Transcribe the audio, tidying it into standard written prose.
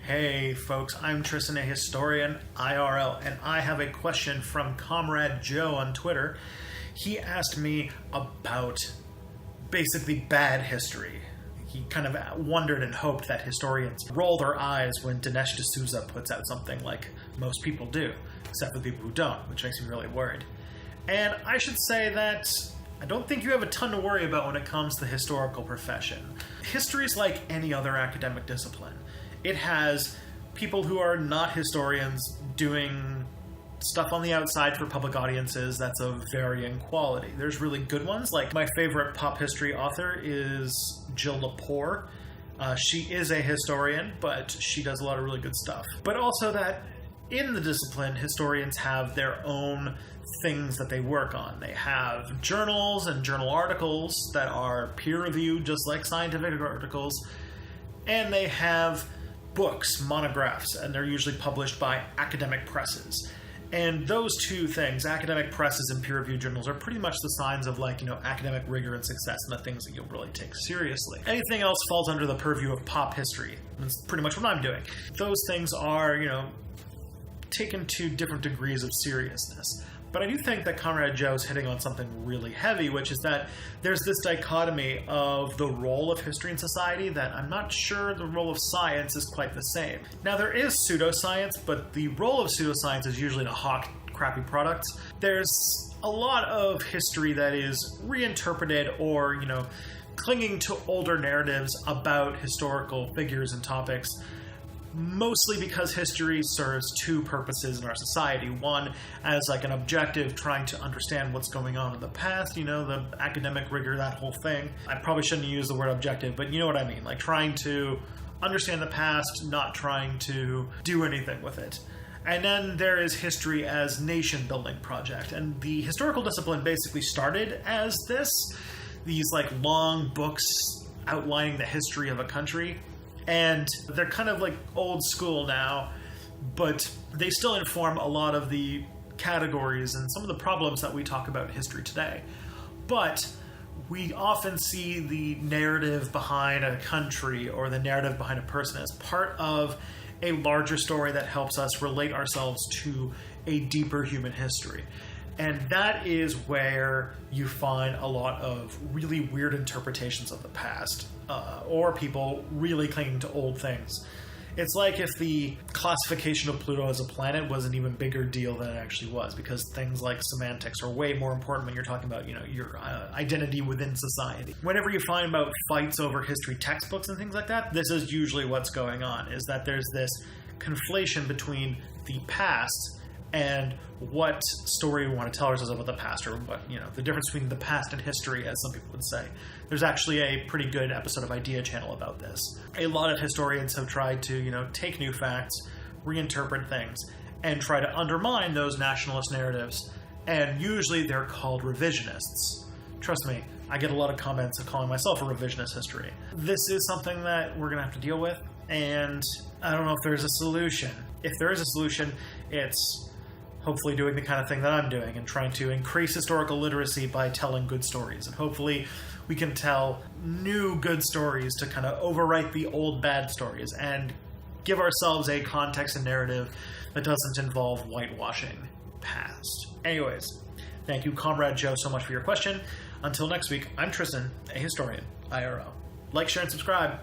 Hey folks, I'm Tristan, a historian, IRL, and I have a question from Comrade Joe on Twitter. He asked me about basically bad history. He kind of wondered and hoped that historians roll their eyes when Dinesh D'Souza puts out something like most people do, except for the people who don't, which makes me really worried. And I should say that I don't think you have a ton to worry about when it comes to the historical profession. History is like any other academic discipline. It has people who are not historians doing stuff on the outside for public audiences that's of varying quality. There's really good ones, like my favorite pop history author is Jill Lepore. She is a historian, but she does a lot of really good stuff. But also that in the discipline, historians have their own things that they work on. They have journals and journal articles that are peer-reviewed, just like scientific articles, and they have books, monographs, and they're usually published by academic presses. And those two things, academic presses and peer-reviewed journals, are pretty much the signs of, academic rigor and success and the things that you'll really take seriously. Anything else falls under the purview of pop history. That's pretty much what I'm doing. Those things are, taken to different degrees of seriousness. But I do think that Comrade Joe is hitting on something really heavy, which is that there's this dichotomy of the role of history in society that I'm not sure the role of science is quite the same. Now, there is pseudoscience, but the role of pseudoscience is usually to hawk crappy products. There's a lot of history that is reinterpreted or, clinging to older narratives about historical figures and topics, mostly because history serves two purposes in our society. One, as an objective, trying to understand what's going on in the past, the academic rigor, that whole thing. I probably shouldn't use the word objective, but you know what I mean, trying to understand the past, not trying to do anything with it. And then there is history as nation-building project, and the historical discipline basically started as these long books outlining the history of a country. And they're kind of old school now, but they still inform a lot of the categories and some of the problems that we talk about in history today. But we often see the narrative behind a country or the narrative behind a person as part of a larger story that helps us relate ourselves to a deeper human history. And that is where you find a lot of really weird interpretations of the past, or people really clinging to old things. It's like if the classification of Pluto as a planet was an even bigger deal than it actually was, because things like semantics are way more important when you're talking about, your identity within society. Whenever you find about fights over history textbooks and things like that, this is usually what's going on, is that there's this conflation between the past and what story we want to tell ourselves about the past, or what, the difference between the past and history, as some people would say. There's actually a pretty good episode of Idea Channel about this. A lot of historians have tried to, take new facts, reinterpret things, and try to undermine those nationalist narratives, and usually they're called revisionists. Trust me, I get a lot of comments of calling myself a revisionist history. This is something that we're going to have to deal with, and I don't know if there's a solution. If there is a solution, it's hopefully doing the kind of thing that I'm doing and trying to increase historical literacy by telling good stories. And hopefully we can tell new good stories to kind of overwrite the old bad stories and give ourselves a context and narrative that doesn't involve whitewashing past. Anyways, thank you, Comrade Joe, so much for your question. Until next week, I'm Tristan, a historian, IRL. Like, share, and subscribe.